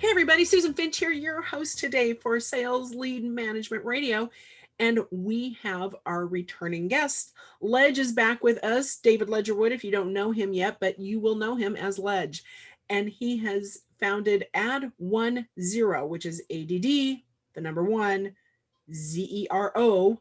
Hey everybody, Susan Finch here, your host today for Sales Lead Management Radio. And we have our returning guest. Ledge is back with us, David Ledgerwood, if you don't know him yet, but you will know him as Ledge. And he has founded Add10, which is ADD, the number one, ZERO.co.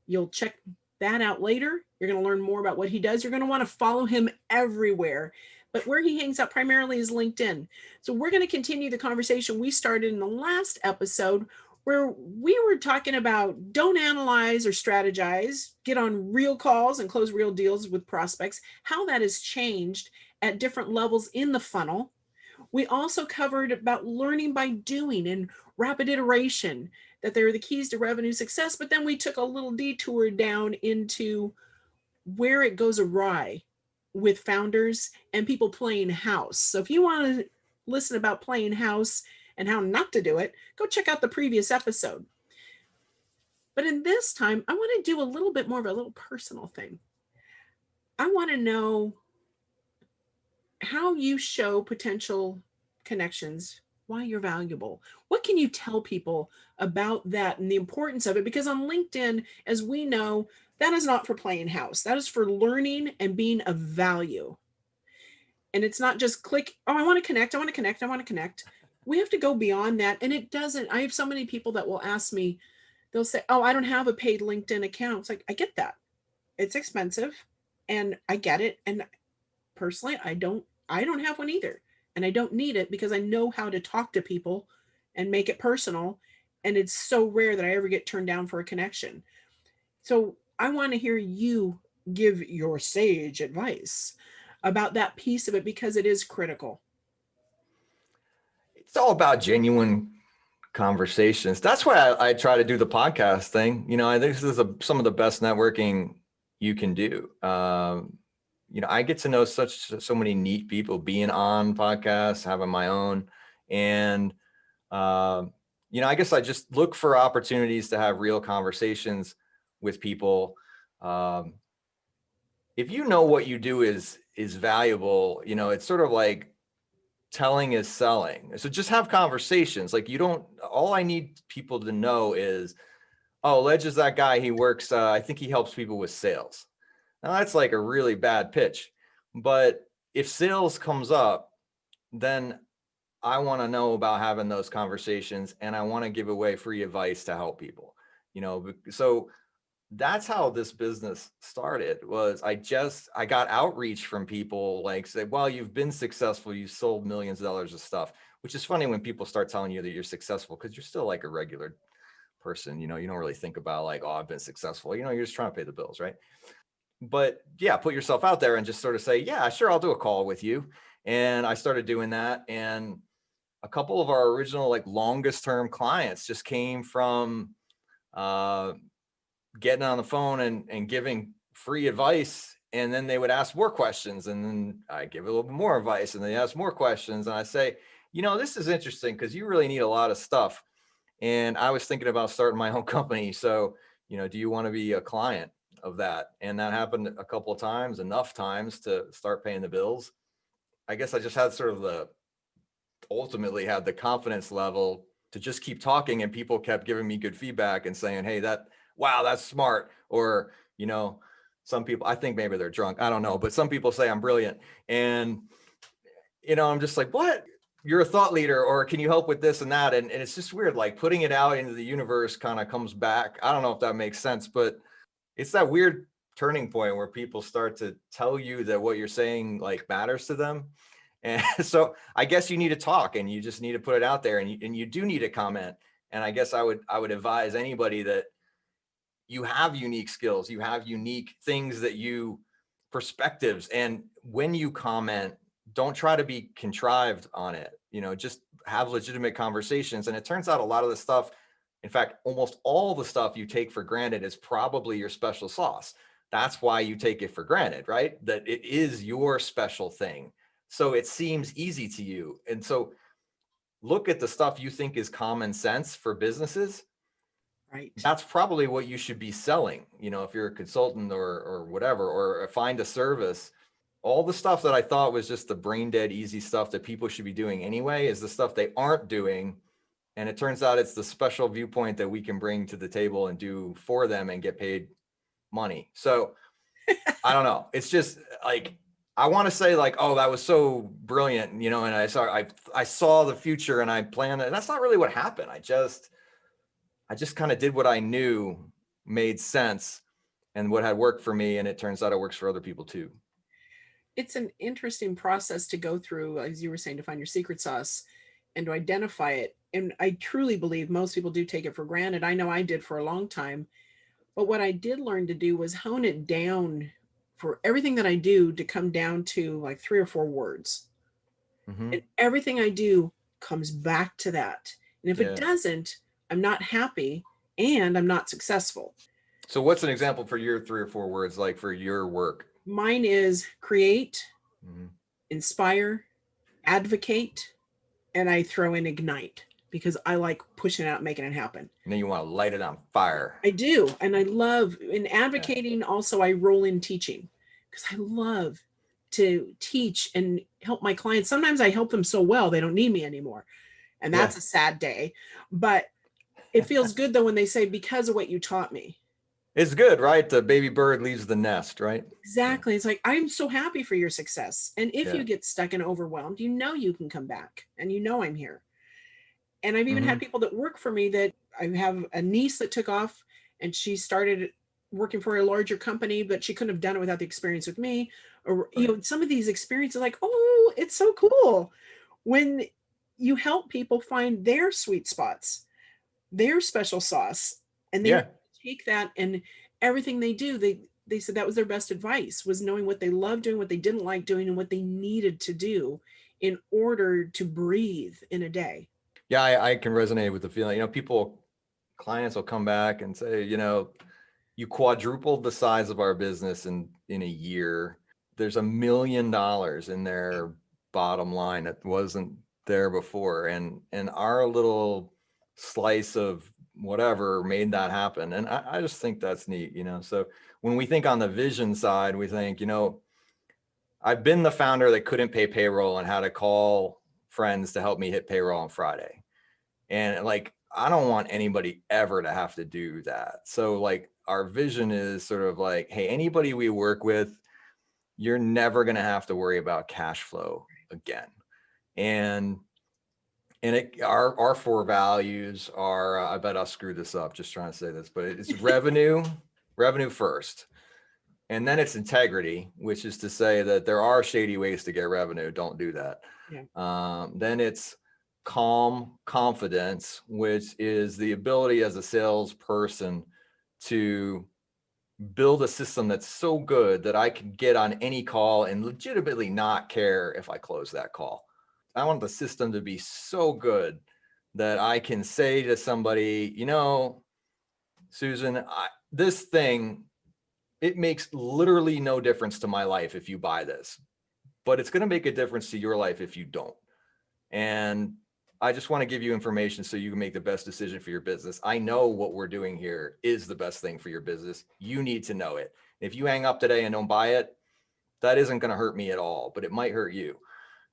You'll check that out later. You're going to learn more about what he does. You're going to want to follow him everywhere. But where he hangs out primarily is LinkedIn. So we're going to continue the conversation we started in the last episode where we were talking about don't analyze or strategize, get on real calls and close real deals with prospects, how that has changed at different levels in the funnel. We also covered about learning by doing and rapid iteration, that they're the keys to revenue success. But then we took a little detour down into where it goes awry with founders and people playing house. So if you want to listen about playing house and how not to do it, go check out the previous episode. But in this time, I want to do a little bit more of a little personal thing. I want to know how you show potential connections, why you're valuable. What can you tell people about that and the importance of it? Because on LinkedIn, as we know, that is not for playing house. That is for learning and being of value. And it's not just click, oh, I want to connect, I want to connect, I want to connect. We have to go beyond that. And it doesn't, I have so many people that will ask me, they'll say, oh, I don't have a paid LinkedIn account. It's like, I get that. It's expensive and I get it. And personally, I don't have one either. And I don't need it because I know how to talk to people and make it personal. And it's so rare that I ever get turned down for a connection. So I want to hear you give your sage advice about that piece of it because it is critical. It's all about genuine conversations. That's why I try to do the podcast thing. I think this is some of the best networking you can do. I get to know so many neat people being on podcasts, having my own. And, I guess I just look for opportunities to have real conversations with people. If you know what you do is valuable, it's sort of like telling is selling. So just have conversations. Like all I need people to know is, oh, Ledge is that guy. He works, I think he helps people with sales. Now that's like a really bad pitch, but if sales comes up, then I want to know about having those conversations and I want to give away free advice to help people, so that's how this business started. Was I got outreach from people like say, well, you've been successful. You've sold millions of dollars of stuff, which is funny when people start telling you that you're successful because you're still like a regular person. You don't really think about like, oh, I've been successful. You're just trying to pay the bills, right? But yeah, put yourself out there and just sort of say, yeah, sure, I'll do a call with you. And I started doing that. And a couple of our original like longest term clients just came from getting on the phone and giving free advice. And then they would ask more questions. And then I give a little bit more advice and they ask more questions. And I say, this is interesting because you really need a lot of stuff. And I was thinking about starting my own company. So, do you want to be a client of that? And that happened a couple of times, enough times to start paying the bills. I guess I just had ultimately had the confidence level to just keep talking, and people kept giving me good feedback and saying, hey, wow, that's smart. Or, some people, I think maybe they're drunk, I don't know, but some people say I'm brilliant. And, I'm just like, what? You're a thought leader, or can you help with this and that? And it's just weird, like putting it out into the universe kind of comes back. I don't know if that makes sense, but it's that weird turning point where people start to tell you that what you're saying like matters to them. And so I guess you need to talk and you just need to put it out there, and you do need to comment. And I guess I would advise anybody that you have unique skills, you have unique things perspectives. And when you comment, don't try to be contrived on it, just have legitimate conversations. And it turns out a lot of the stuff, in fact, almost all the stuff you take for granted is probably your special sauce. That's why you take it for granted, right? That it is your special thing. So it seems easy to you. And so look at the stuff you think is common sense for businesses. Right. That's probably what you should be selling. If you're a consultant or whatever, or find a service all the stuff that I thought was just the brain dead easy stuff that people should be doing anyway is the stuff they aren't doing. And it turns out it's the special viewpoint that we can bring to the table and do for them and get paid money. So I don't know. It's just like, I want to say like, oh, that was so brilliant, you know, and I saw the future and I planned it. And that's not really what happened. I just kind of did what I knew made sense and what had worked for me. And it turns out it works for other people too. It's an interesting process to go through, as you were saying, to find your secret sauce and to identify it. And I truly believe most people do take it for granted. I know I did for a long time. But what I did learn to do was hone it down for everything that I do to come down to like 3 or 4 words. Mm-hmm. And everything I do comes back to that. And if it Yeah. doesn't, I'm not happy and I'm not successful. So what's an example for your 3 or 4 words, like for your work? Mine is create, Mm-hmm. inspire, advocate, and I throw in ignite because I like pushing out, making it happen. And then you want to light it on fire. I do. And I love in Yeah. advocating. Also, I roll in teaching because I love to teach and help my clients. Sometimes I help them so well, they don't need me anymore. And that's Yeah. a sad day. But it feels good though when they say, because of what you taught me. It's good, right? The baby bird leaves the nest, right? Exactly. It's like, I'm so happy for your success. And if Yeah. you get stuck and overwhelmed, you know you can come back and you know I'm here. And I've even Mm-hmm. had people that work for me that I have a niece that took off and she started working for a larger company, but she couldn't have done it without the experience with me. Or, you Right. know, some of these experiences, like, oh, it's so cool when you help people find their sweet spots, their special sauce, and they Yeah. take that and everything they do, they said that was their best advice, was knowing what they loved doing, what they didn't like doing, and what they needed to do in order to breathe in a day. Yeah, I can resonate with the feeling. You know, clients will come back and say, you know, you quadrupled the size of our business in a year. There's $1 million in their bottom line that wasn't there before. And our little slice of whatever made that happen. And I just think that's neat, you know. So when we think on the vision side, we think, you know, I've been the founder that couldn't pay payroll and had to call friends to help me hit payroll on Friday. And like, I don't want anybody ever to have to do that. So like our vision is sort of like, hey, anybody we work with, you're never going to have to worry about cash flow again. And our 4 values are, I bet I'll screw this up just trying to say this, but it's revenue first. And then it's integrity, which is to say that there are shady ways to get revenue. Don't do that. Yeah. Then it's calm confidence, which is the ability as a salesperson to build a system that's so good that I can get on any call and legitimately not care if I close that call. I want the system to be so good that I can say to somebody, you know, Susan, this thing, it makes literally no difference to my life if you buy this, but it's going to make a difference to your life if you don't. And I just want to give you information so you can make the best decision for your business. I know what we're doing here is the best thing for your business. You need to know it. If you hang up today and don't buy it, that isn't going to hurt me at all, but it might hurt you.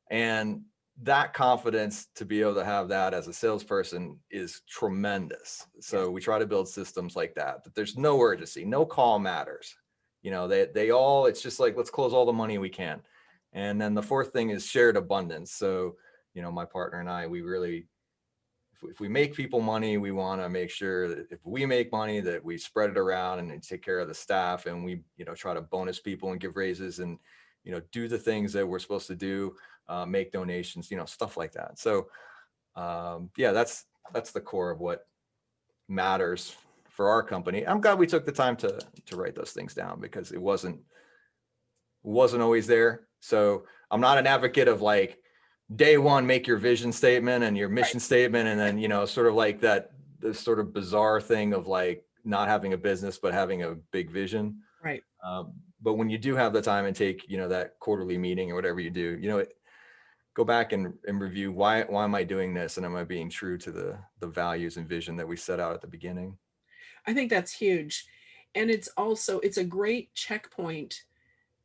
And that confidence to be able to have that as a salesperson is tremendous. So we try to build systems like that there's no urgency, no call matters. You know, they all, it's just like, let's close all the money we can. And then the fourth thing is shared abundance. So, you know, my partner and I, we really, if we make people money, we want to make sure that if we make money that we spread it around and take care of the staff, and we, you know, try to bonus people and give raises and, you know, do the things that we're supposed to do, make donations, you know, stuff like that. So yeah, that's the core of what matters for our company. I'm glad we took the time to write those things down because it wasn't always there. So I'm not an advocate of like day one, make your vision statement and your mission statement. And then, you know, sort of like that, this sort of bizarre thing of like not having a business, but having a big vision. Right. But when you do have the time and take, you know, that quarterly meeting or whatever you do, you know, go back and review why am I doing this? And am I being true to the values and vision that we set out at the beginning? I think that's huge. And it's also, it's a great checkpoint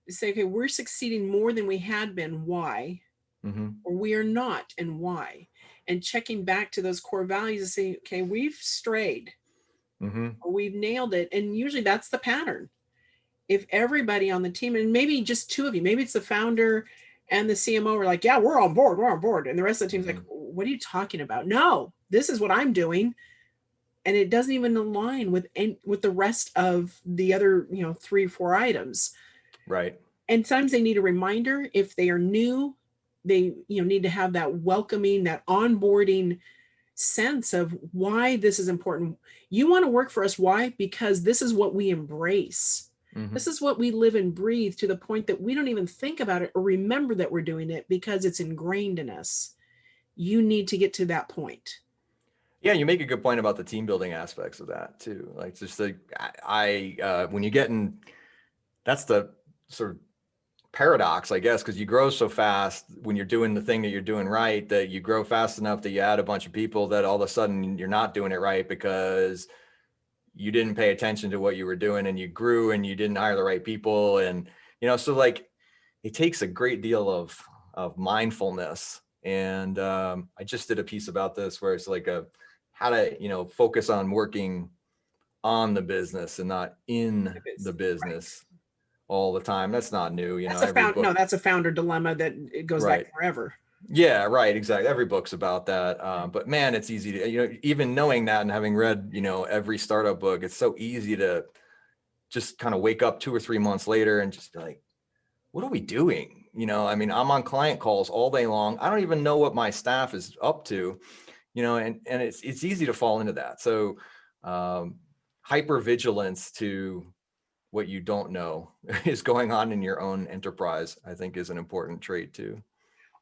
say, okay, we're succeeding more than we had been. Why? Mm-hmm. Or we are not, and why? And checking back to those core values and saying, okay, we've strayed Mm-hmm. or we've nailed it. And usually that's the pattern. If everybody on the team, and maybe just two of you, maybe it's the founder and the CMO are like, yeah, we're on board, we're on board. And the rest of the team's like, Mm-hmm. what are you talking about? No, this is what I'm doing. And it doesn't even align with the rest of the other, 3 or 4 items. Right. And sometimes they need a reminder. If they are new, they need to have that welcoming, that onboarding sense of why this is important. You want to work for us. Why? Because this is what we embrace. Mm-hmm. This is what we live and breathe, to the point that we don't even think about it or remember that we're doing it, because it's ingrained in us. You need to get to that point. Yeah, you make a good point about the team building aspects of that too. Like just the when you get in, that's the sort of paradox, I guess, because you grow so fast when you're doing the thing that you're doing right, that you grow fast enough that you add a bunch of people that all of a sudden you're not doing it right because you didn't pay attention to what you were doing, and you grew and you didn't hire the right people. And, so like it takes a great deal of mindfulness. And I just did a piece about this where it's like how to, focus on working on the business and not in the Right. business all the time. That's not new, That's a every found no, book. that's a founder dilemma that it goes back Right. forever. Yeah, right. Exactly. Every book's about that. But man, it's easy to, even knowing that and having read, every startup book, it's so easy to just kind of wake up 2 or 3 months later and just be like, what are we doing? I mean, I'm on client calls all day long. I don't even know what my staff is up to, and it's easy to fall into that. So hyper vigilance to what you don't know is going on in your own enterprise, I think, is an important trait too.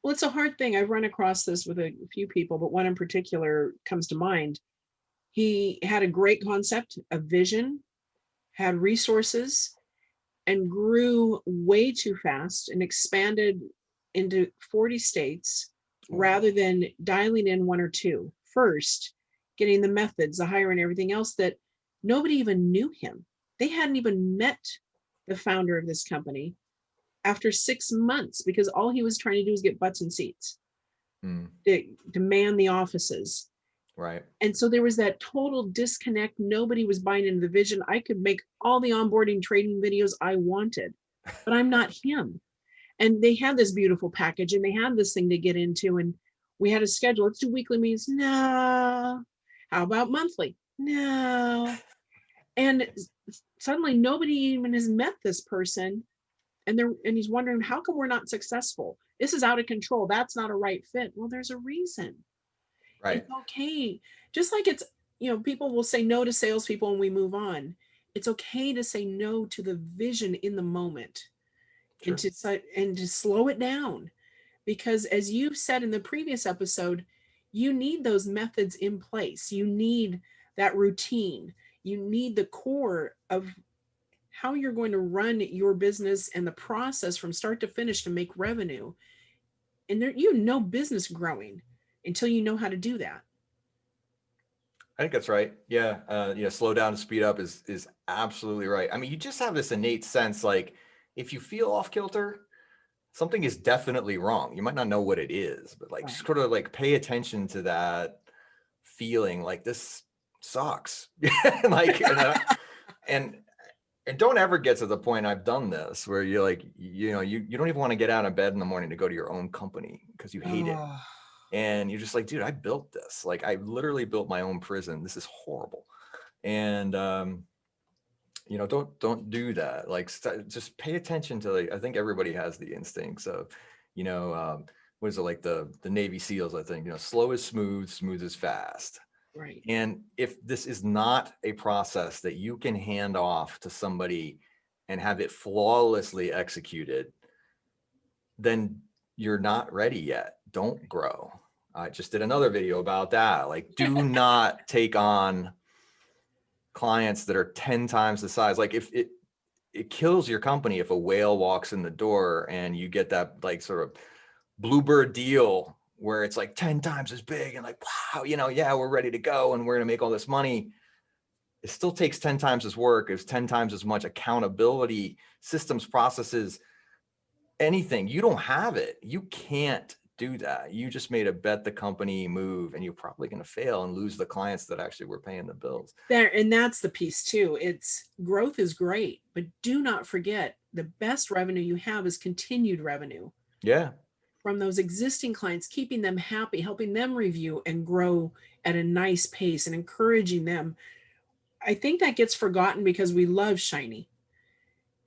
Well, it's a hard thing. I've run across this with a few people, but one in particular comes to mind. He had a great concept, a vision, had resources, and grew way too fast and expanded into 40 states Ooh. rather than dialing in 1 or 2 first, getting the methods, the hire, and everything else that nobody even knew him. They hadn't even met the founder of this company after 6 months, because all he was trying to do was get butts and seats, Mm, to man the offices. right. And so there was that total disconnect. Nobody was buying into the vision. I could make all the onboarding training videos I wanted, but I'm not him. And they had this beautiful package and they had this thing to get into. And we had a schedule. Let's do weekly meetings. No. How about monthly? No. And suddenly nobody even has met this person. And he's wondering, how come we're not successful? This is out of control. That's not a right fit. Well, there's a reason. Right. It's okay. Just like it's, people will say no to salespeople and we move on. It's okay to say no to the vision in the moment, and Sure. to slow it down. Because as you've said in the previous episode, you need those methods in place. You need that routine. You need the core of how you're going to run your business and the process from start to finish to make revenue. And there, business growing until you know how to do that. I think that's right. Yeah. Slow down and speed up is absolutely right. I mean, you just have this innate sense, like if you feel off kilter, something is definitely wrong. You might not know what it is, but like Right. sort of like pay attention to that feeling, like this sucks. like and and don't ever get to the point, I've done this, where you're like, you don't even want to get out of bed in the morning to go to your own company because you hate it. Oh, And you're just like, dude, I built this. Like I literally built my own prison. This is horrible. And don't do that. Like just pay attention to, like, I think everybody has the instincts of, what is it, like the Navy SEALs, I think, slow is smooth, smooth is fast. right. And if this is not a process that you can hand off to somebody and have it flawlessly executed, then you're not ready yet. Don't grow. I just did another video about that. Like, do not take on clients that are 10 times the size. Like if it kills your company if a whale walks in the door and you get that like sort of bluebird deal where it's like 10 times as big and like, wow, yeah, we're ready to go and we're going to make all this money. It still takes 10 times as work. It's 10 times as much accountability, systems, processes, anything, you don't have it. You can't do that. You just made a bet the company move, and you're probably going to fail and lose the clients that actually were paying the bills. And that's the piece too. It's growth is great, but do not forget the best revenue you have is continued revenue. Yeah. From those existing clients, keeping them happy, helping them review and grow at a nice pace and encouraging them. I think that gets forgotten because we love shiny.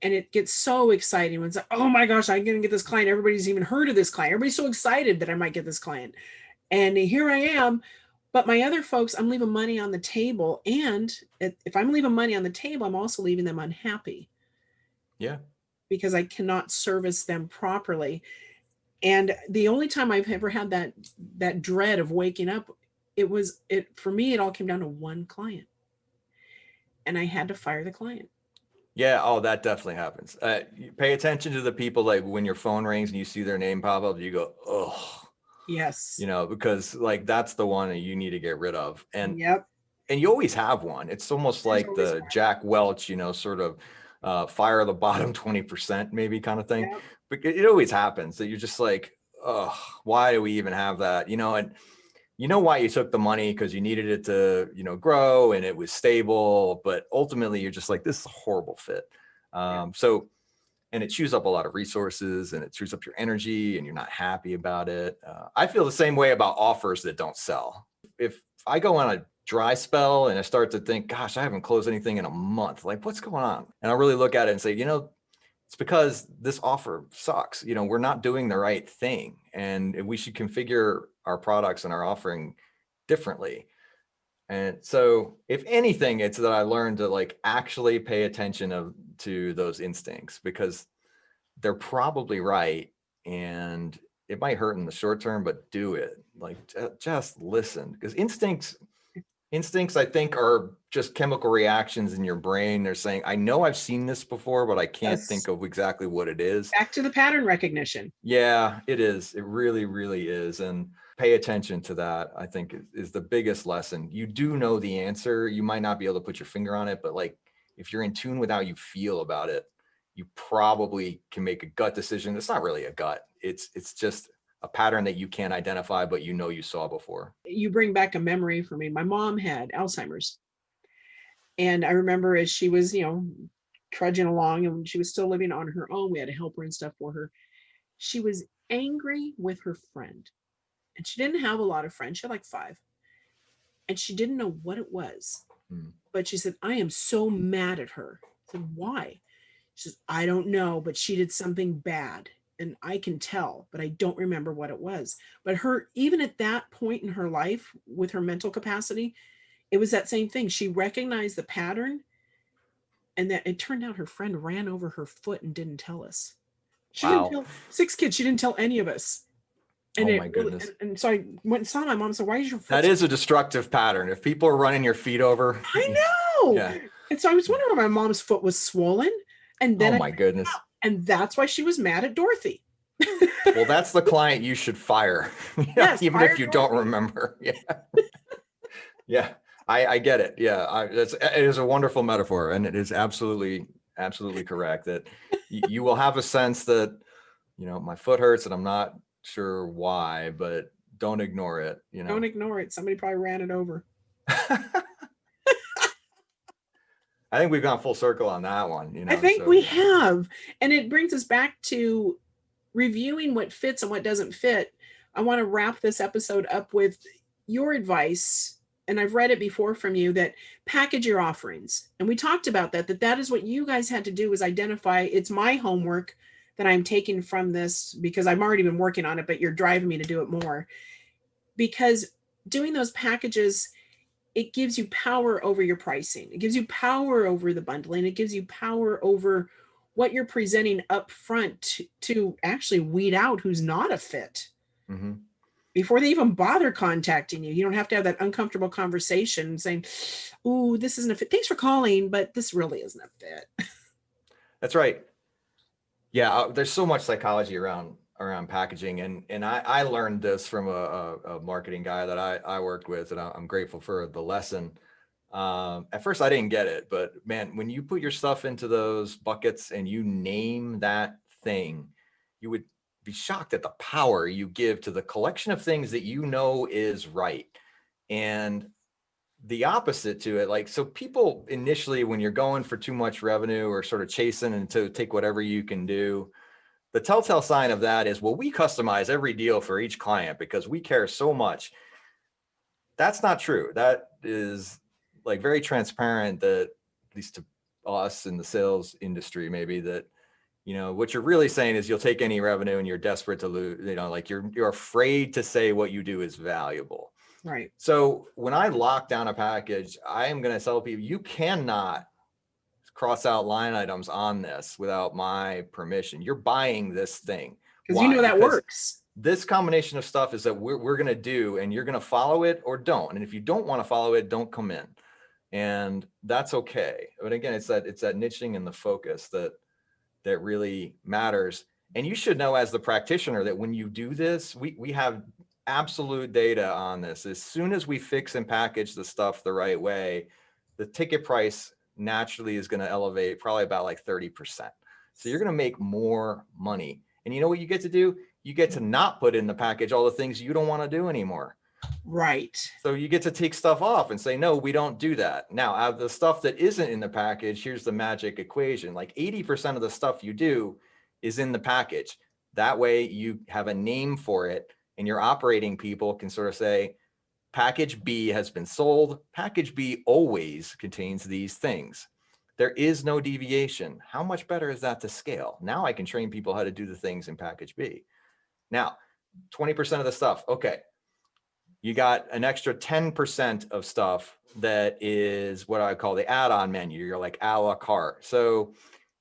And it gets so exciting when it's like, oh my gosh, I'm going to get this client. Everybody's even heard of this client. Everybody's so excited that I might get this client. And here I am. But my other folks, I'm leaving money on the table. And if I'm leaving money on the table, I'm also leaving them unhappy. Yeah. Because I cannot service them properly. And the only time I've ever had that dread of waking up, for me, it all came down to one client. And I had to fire the client. Yeah. Oh, that definitely happens. You pay attention to the people, like when your phone rings and you see their name pop up, you go, oh, Yes. because like that's the one that you need to get rid of. And Yep. you always have one. It's almost like the Jack Welch, sort of fire the bottom 20% maybe kind of thing. Yep. But it always happens that you're just like, oh, why do we even have that? And why you took the money, because you needed it to, grow and it was stable. But ultimately, you're just like, this is a horrible fit. And it chews up a lot of resources, and it chews up your energy, and you're not happy about it. I feel the same way about offers that don't sell. If I go on a dry spell and I start to think, gosh, I haven't closed anything in a month, like what's going on? And I really look at it and say, it's because this offer sucks. We're not doing the right thing, and we should configure our products and our offering differently. And so if anything, it's that I learned to like actually pay attention to those instincts, because they're probably right. And it might hurt in the short term, but do it. Like just listen, because instincts, I think, are just chemical reactions in your brain. They're saying, I know I've seen this before, but I can't think of exactly what it is. Back to the pattern recognition. Yeah, it is. It really, really is. And pay attention to that, I think, is the biggest lesson. You do know the answer. You might not be able to put your finger on it, but like if you're in tune with how you feel about it, you probably can make a gut decision. It's not really a gut. It's just a pattern that you can't identify, but you saw before. You bring back a memory for me. My mom had Alzheimer's. And I remember as she was, trudging along and she was still living on her own, we had to help her and stuff for her. She was angry with her friend. And she didn't have a lot of friends. She had like 5. And she didn't know what it was. But she said, I am so mad at her. I said, why? She says, I don't know, but she did something bad. And I can tell, but I don't remember what it was. But her, even at that point in her life with her mental capacity, it was that same thing. She recognized the pattern, and that it turned out her friend ran over her foot and didn't tell us. She didn't tell 6 kids. She didn't tell any of us. And oh my goodness. And so I went and saw my mom and said, why is your foot? That is a destructive pattern. If people are running your feet over. I know. Yeah. And so I was wondering why my mom's foot was swollen. And then oh my goodness. And that's why she was mad at Dorothy. Well, that's the client you should fire. Yes, even if you don't remember. Yeah. Yeah. I get it. Yeah. It is a wonderful metaphor, and it is absolutely correct that you will have a sense that, my foot hurts and I'm not sure why, but don't ignore it. Don't ignore it. Somebody probably ran it over. I think we've gone full circle on that one. I think we have. And it brings us back to reviewing what fits and what doesn't fit. I want to wrap this episode up with your advice. And I've read it before from you, that package your offerings. And we talked about that is what you guys had to do, is identify, it's my homework that I'm taking from this, because I've already been working on it, but you're driving me to do it more. Because doing those packages, it gives you power over your pricing. It gives you power over the bundling. It gives you power over what you're presenting up front to actually weed out who's not a fit. Mm-hmm. Before they even bother contacting you. You don't have to have that uncomfortable conversation saying, "Ooh, this isn't a fit. Thanks for calling, but this really isn't a fit." That's right. Yeah, there's so much psychology around packaging, and I learned this from a marketing guy that I worked with, and I'm grateful for the lesson. At first I didn't get it, but man, when you put your stuff into those buckets and you name that thing, you would be shocked at the power you give to the collection of things that you know is right. And the opposite to it, like, so people initially, when you're going for too much revenue or sort of chasing and to take whatever you can do, the telltale sign of that is, well, we customize every deal for each client because we care so much. That's not true. That is like very transparent, that at least to us in the sales industry, maybe, that, you know, what you're really saying is you'll take any revenue and you're desperate to lose, you know, like you're afraid to say what you do is valuable. Right. So when I lock down a package, I am going to tell people, you cannot cross out line items on this without my permission. You're buying this thing. Because you know that Because works. this combination of stuff is that we're going to do, and you're going to follow it or don't. And if you don't want to follow it, don't come in. And that's okay. But again, it's that niching and the focus that really matters. And you should know, as the practitioner, that when you do this, we have absolute data on this. As soon as we fix and package the stuff the right way, the ticket price naturally is going to elevate probably about like 30%. So you're going to make more money. And you know what you get to do? You get to not put in the package all the things you don't want to do anymore. Right. So you get to take stuff off and say, no, we don't do that. Now, out of the stuff that isn't in the package, here's the magic equation. Like 80% of the stuff you do is in the package. That way you have a name for it, and your operating people can sort of say, package B has been sold. Package B always contains these things. There is no deviation. How much better is that to scale? Now I can train people how to do the things in package B. Now, 20% of the stuff. Okay. You got an extra 10% of stuff that is what I call the add-on menu. You're like a la carte. So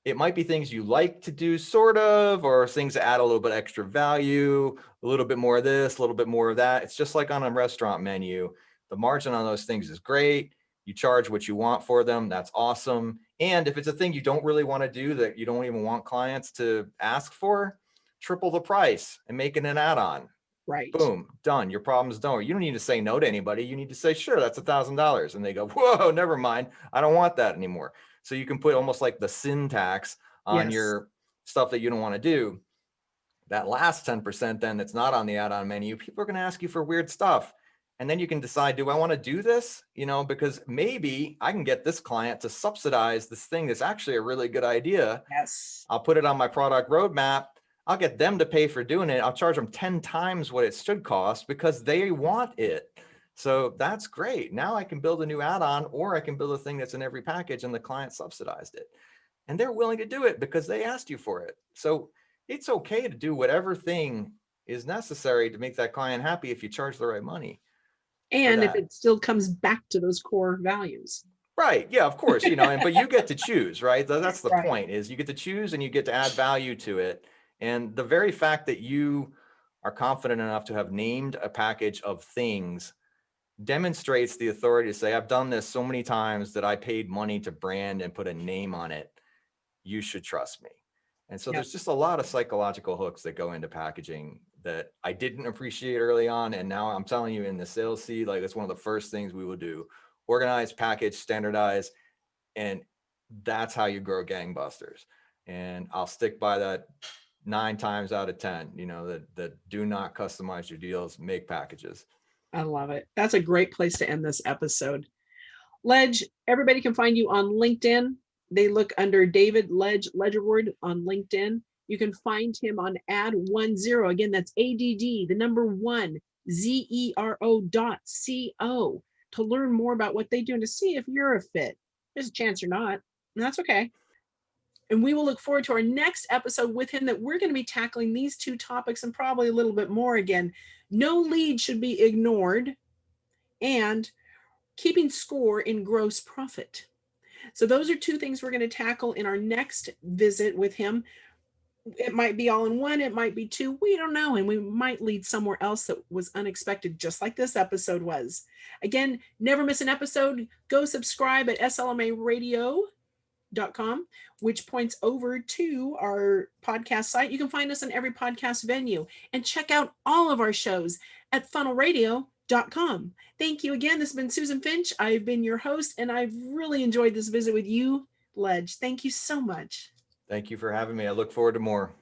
it might be things you like to do, sort of, or things that add a little bit extra value, a little bit more of this, a little bit more of that. It's just like on a restaurant menu. The margin on those things is great. You charge what you want for them. That's awesome. And if it's a thing you don't really want to do, that you don't even want clients to ask for, triple the price and make it an add-on. Right. Boom, done. Your problem's done. You don't need to say no to anybody. You need to say, sure, that's $1,000. And they go, whoa, never mind. I don't want that anymore. So you can put almost like the sin tax on your stuff that you don't want to do. That last 10% then that's not on the add-on menu, people are going to ask you for weird stuff. And then you can decide, do I want to do this? You know, because maybe I can get this client to subsidize this thing that's actually a really good idea. Yes. I'll put it on my product roadmap. I'll get them to pay for doing it. I'll charge them 10 times what it should cost because they want it. So that's great. Now I can build a new add-on, or I can build a thing that's in every package and the client subsidized it. And they're willing to do it because they asked you for it. So it's okay to do whatever thing is necessary to make that client happy if you charge the right money. And if it still comes back to those core values. Right. Yeah, of course, you know, but you get to choose, right? That's the Right. point, is you get to choose and you get to add value to it. And the very fact that you are confident enough to have named a package of things demonstrates the authority to say, I've done this so many times that I paid money to brand and put a name on it. You should trust me. And so there's just a lot of psychological hooks that go into packaging that I didn't appreciate early on. And now I'm telling you, in the sales seat, like, it's one of the first things we will do: organize, package, standardize. And that's how you grow gangbusters. And I'll stick by that 9 times out of 10, you know, that do not customize your deals, make packages. I love it. That's a great place to end this episode. Ledge, everybody can find you on LinkedIn. They look under David Ledge Ledgerwood on LinkedIn. You can find him on add10. Again, that's ADD, the number 1, ZERO.co, to learn more about what they do and to see if you're a fit. There's a chance you're not, and that's okay. And we will look forward to our next episode with him, that we're going to be tackling these 2 topics and probably a little bit more again. No lead should be ignored, and keeping score in gross profit. So those are 2 things we're going to tackle in our next visit with him. It might be all in one, it might be 2, we don't know. And we might lead somewhere else that was unexpected, just like this episode was. Again, never miss an episode. Go subscribe at slmaradio.com, which points over to our podcast site. You can find us on every podcast venue, and check out all of our shows at funnelradio.com. Thank you again. This has been Susan Finch. I've been your host, and I've really enjoyed this visit with you, Ledge. Thank you so much. Thank you for having me. I look forward to more.